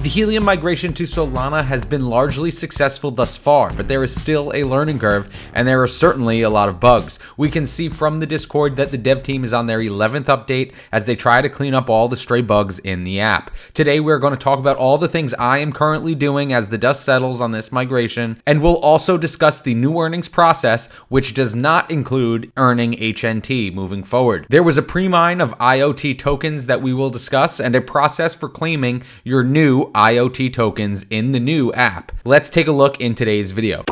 The Helium migration to Solana has been largely successful thus far, but there is still a learning curve, and there are certainly a lot of bugs. We can see from the Discord that the dev team is on their 11th update as they try to clean up all the stray bugs in the app. Today, we're going to talk about all the things I am currently doing as the dust settles on this migration, and we'll also discuss the new earnings process, which does not include earning HNT moving forward. There was a pre-mine of IoT tokens that we will discuss, and a process for claiming your new IoT tokens in the new app. Let's take a look in today's video.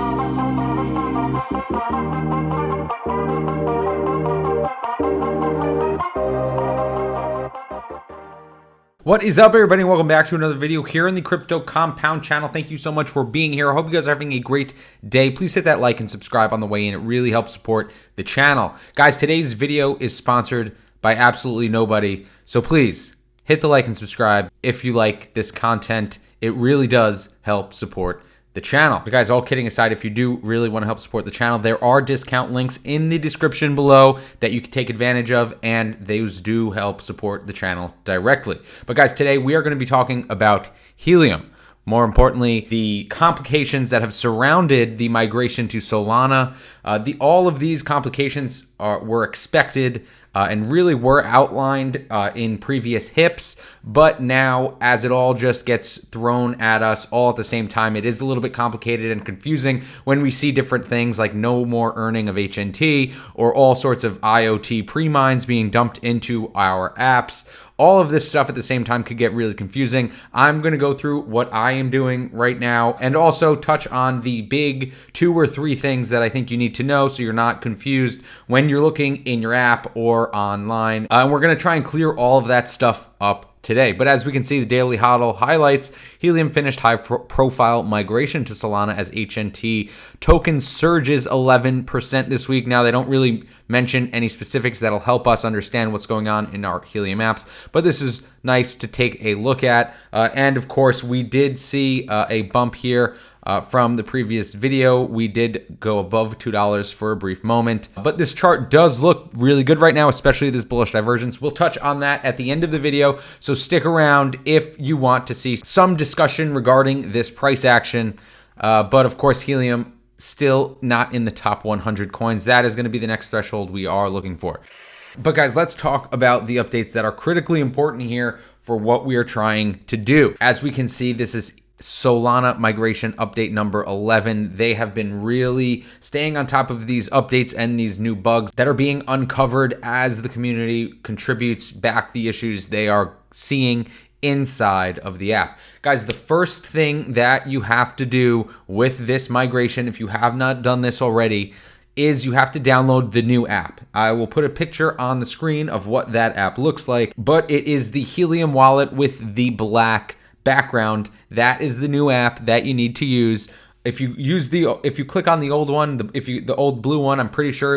What is up, everybody? Welcome back to another video here in the Crypto Compound channel. Thank you so much for being here. I hope you guys are having a great day. Please hit that like and subscribe on the way in. It really helps support the channel. Guys, today's video is sponsored by absolutely nobody, so please hit the like and subscribe if you like this content. It really does help support the channel. But guys, all kidding aside, if you do really want to help support the channel, there are discount links in the description below that you can take advantage of, and those do help support the channel directly. But guys, today we are going to be talking about Helium. More importantly, the complications that have surrounded the migration to Solana. All of these complications were expected and really were outlined in previous HIPs, but now as it all just gets thrown at us all at the same time, it is a little bit complicated and confusing when we see different things like no more earning of HNT or all sorts of IoT pre-mines being dumped into our apps. All of this stuff at the same time could get really confusing. I'm going to go through what I am doing right now and also touch on the big 2 or 3 things that I think you need to know so you're not confused when you're looking in your app or online. And we're going to try and clear all of that stuff up today. But as we can see, the daily HODL highlights Helium finished high profile migration to Solana as HNT token surges 11% this week. Now, they don't really mention any specifics that'll help us understand what's going on in our Helium apps, but this is nice to take a look at. And of course, we did see a bump here from the previous video. We did go above $2 for a brief moment, but this chart does look really good right now, especially this bullish divergence. We'll touch on that at the end of the video, so stick around if you want to see some discussion regarding this price action. But of course, Helium still not in the top 100 coins. That is going to be the next threshold we are looking for. But guys, let's talk about the updates that are critically important here for what we are trying to do. As we can see, this is Solana migration update number 11. They have been really staying on top of these updates and these new bugs that are being uncovered as the community contributes back the issues they are seeing inside of the app. Guys, the first thing that you have to do with this migration, if you have not done this already, is you have to download the new app. I will put a picture on the screen of what that app looks like, but it is the Helium wallet with the black background. That is the new app that you need to use. If you click on the old one, the old blue one, I'm pretty sure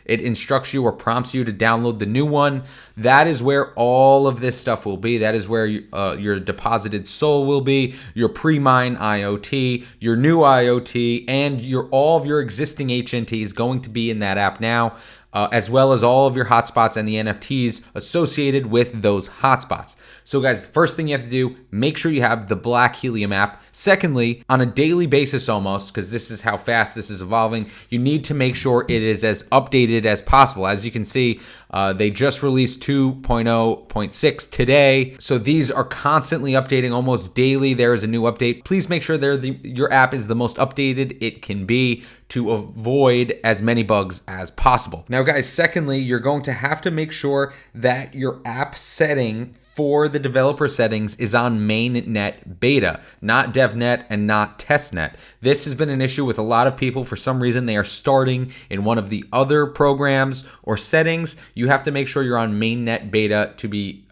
it instructs you or prompts you to download the new one. That is where all of this stuff will be. That is where your deposited SOL will be, your pre-mine IoT, your new IoT, and all of your existing HNT is going to be in that app now, as well as all of your hotspots and the NFTs associated with those hotspots. So guys, first thing you have to do, make sure you have the black Helium app. Secondly, on a daily basis almost, because this is how fast this is evolving, you need to make sure it is as updated as possible. As you can see, they just released 2.0.6 today. So these are constantly updating almost daily. There is a new update. Please make sure your app is the most updated it can be to avoid as many bugs as possible. Now guys, secondly, you're going to have to make sure that your app setting for the developer settings is on mainnet beta, not devnet and not testnet. This has been an issue with a lot of people. For some reason, they are starting in one of the other programs or settings. You have to make sure you're on mainnet beta to be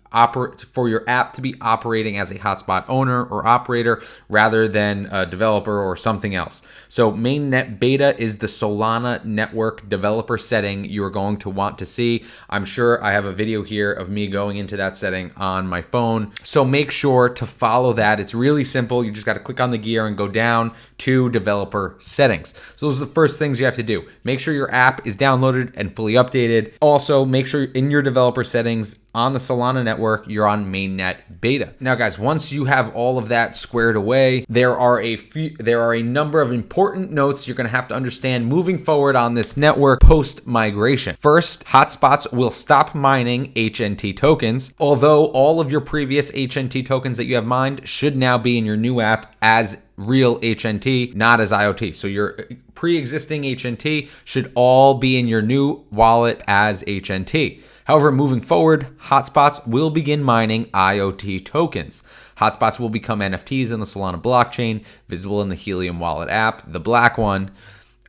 for your app to be operating as a hotspot owner or operator rather than a developer or something else. So mainnet beta is the Solana network developer setting you are going to want to see. I'm sure I have a video here of me going into that setting on my phone. So make sure to follow that. It's really simple. You just got to click on the gear and go down to developer settings. So those are the first things you have to do. Make sure your app is downloaded and fully updated. Also, make sure in your developer settings on the Solana network, you're on mainnet beta. Now guys, once you have all of that squared away, there are a number of important notes you're going to have to understand moving forward on this network post migration. First, hotspots will stop mining HNT tokens, although all of your previous HNT tokens that you have mined should now be in your new app as real HNT, not as IoT. So your pre-existing HNT should all be in your new wallet as HNT. However, moving forward, hotspots will begin mining IoT tokens. Hotspots will become NFTs in the Solana blockchain, visible in the Helium wallet app, the black one.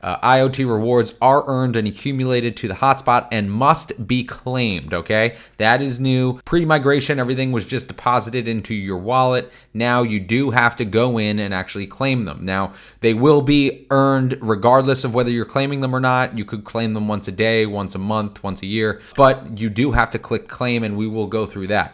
IoT rewards are earned and accumulated to the hotspot and must be claimed, okay? That is new. Pre-migration, everything was just deposited into your wallet. Now you do have to go in and actually claim them. Now, they will be earned regardless of whether you're claiming them or not. You could claim them once a day, once a month, once a year, but you do have to click claim, and we will go through that.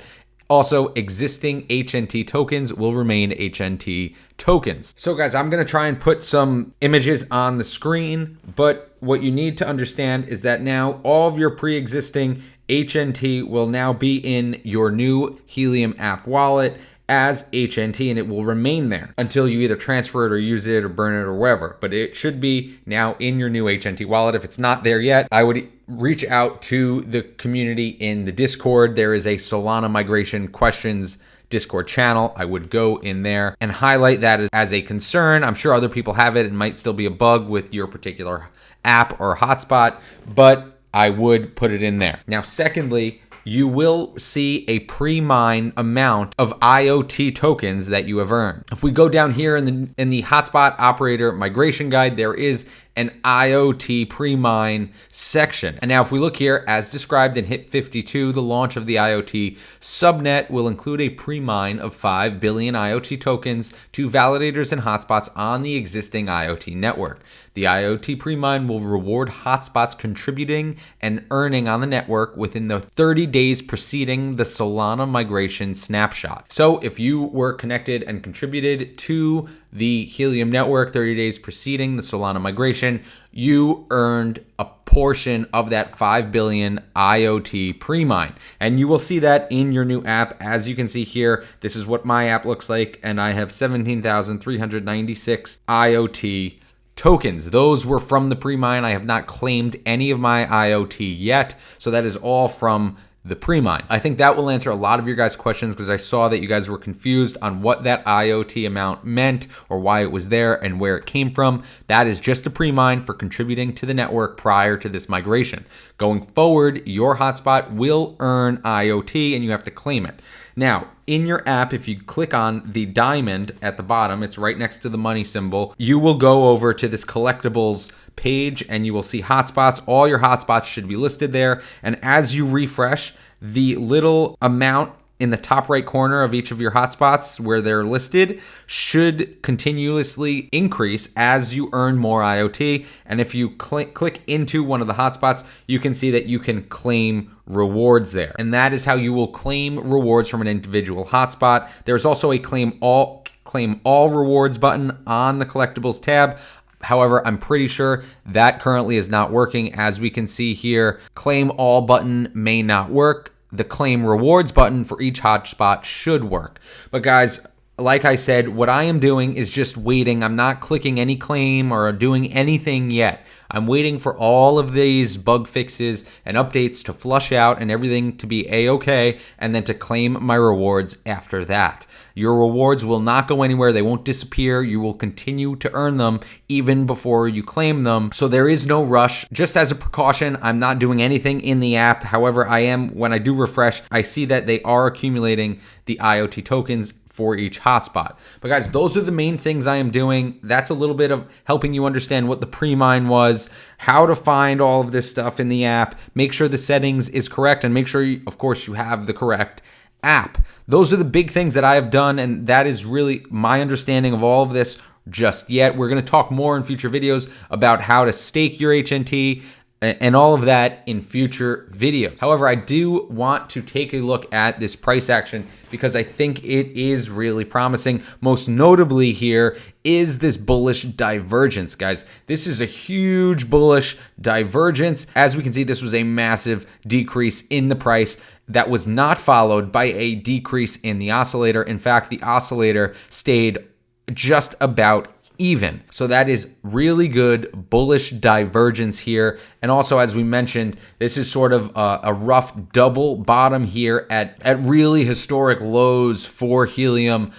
Also, existing HNT tokens will remain HNT tokens. So guys, I'm going to try and put some images on the screen, but what you need to understand is that now all of your pre-existing HNT will now be in your new Helium app wallet as HNT, and it will remain there until you either transfer it or use it or burn it or whatever. But it should be now in your new HNT wallet. If it's not there yet, I would reach out to the community in the Discord. There is a Solana migration questions Discord channel. I would go in there and highlight that as a concern. I'm sure other people have it. It might still be a bug with your particular app or hotspot, but I would put it in there. Now, secondly, you will see a pre-mine amount of IoT tokens that you have earned. If we go down here in the hotspot operator migration guide, there is an IoT pre-mine section. And now if we look here, as described in HIP 52, the launch of the IoT subnet will include a pre-mine of 5 billion IoT tokens to validators and hotspots on the existing IoT network. The IoT pre-mine will reward hotspots contributing and earning on the network within the 30 days preceding the Solana migration snapshot. So if you were connected and contributed to the Helium network 30 days preceding the Solana migration, you earned a portion of that 5 billion IoT pre-mine. And you will see that in your new app. As you can see here, this is what my app looks like, and I have 17,396 IoT tokens. Those were from the pre-mine. I have not claimed any of my IoT yet, so that is all from the pre-mine. I think that will answer a lot of your guys' questions, because I saw that you guys were confused on what that IoT amount meant or why it was there and where it came from. That is just a pre-mine for contributing to the network prior to this migration. Going forward, your hotspot will earn IoT and you have to claim it. Now, in your app, if you click on the diamond at the bottom, it's right next to the money symbol, you will go over to this collectibles page and you will see hotspots. All your hotspots should be listed there. And as you refresh, the little amount in the top right corner of each of your hotspots where they're listed should continuously increase as you earn more IoT. And if you click into one of the hotspots, you can see that you can claim rewards there. And that is how you will claim rewards from an individual hotspot. There's also a claim all rewards button on the collectibles tab. However, I'm pretty sure that currently is not working. As we can see here, claim all button may not work. The claim rewards button for each hotspot should work. But guys, like I said, what I am doing is just waiting. I'm not clicking any claim or doing anything yet. I'm waiting for all of these bug fixes and updates to flush out and everything to be a-okay, and then to claim my rewards after that. Your rewards will not go anywhere. They won't disappear. You will continue to earn them even before you claim them. So there is no rush. Just as a precaution, I'm not doing anything in the app. However, I am, when I do refresh, I see that they are accumulating the IoT tokens for each hotspot. But guys, those are the main things I am doing. That's a little bit of helping you understand what the pre-mine was, how to find all of this stuff in the app, make sure the settings is correct, and make sure, of course, you have the correct app. Those are the big things that I have done, and that is really my understanding of all of this just yet. We're going to talk more in future videos about how to stake your HNT and all of that in future videos. However, I do want to take a look at this price action because I think it is really promising. Most notably here is this bullish divergence, guys. This is a huge bullish divergence. As we can see, this was a massive decrease in the price that was not followed by a decrease in the oscillator. In fact, the oscillator stayed just about even. So that is really good bullish divergence here. And also, as we mentioned, this is sort of a rough double bottom here at really historic lows for Helium,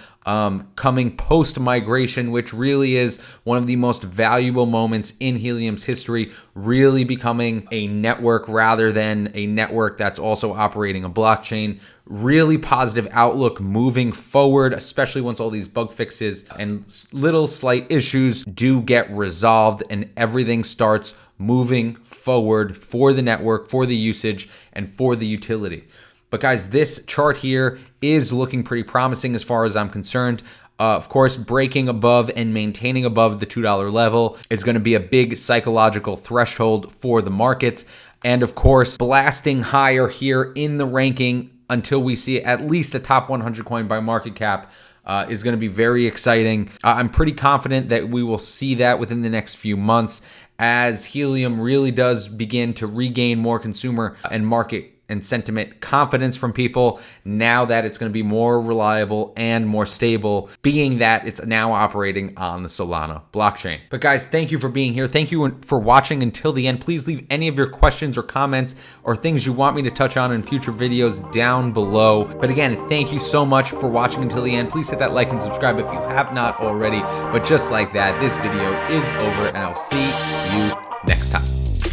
coming post-migration, which really is one of the most valuable moments in Helium's history, really becoming a network rather than a network that's also operating a blockchain. Really positive outlook moving forward, especially once all these bug fixes and little slight issues do get resolved and everything starts moving forward for the network, for the usage, and for the utility. But guys, this chart here is looking pretty promising as far as I'm concerned. Of course, breaking above and maintaining above the $2 level is going to be a big psychological threshold for the markets. And of course, blasting higher here in the ranking until we see at least a top 100 coin by market cap is going to be very exciting. I'm pretty confident that we will see that within the next few months as Helium really does begin to regain more consumer and market and sentiment confidence from people now that it's going to be more reliable and more stable, being that it's now operating on the Solana blockchain. But guys, thank you for being here. Thank you for watching until the end. Please leave any of your questions or comments or things you want me to touch on in future videos down below. But again, thank you so much for watching until the end. Please hit that like and subscribe if you have not already. But just like that, this video is over and I'll see you next time.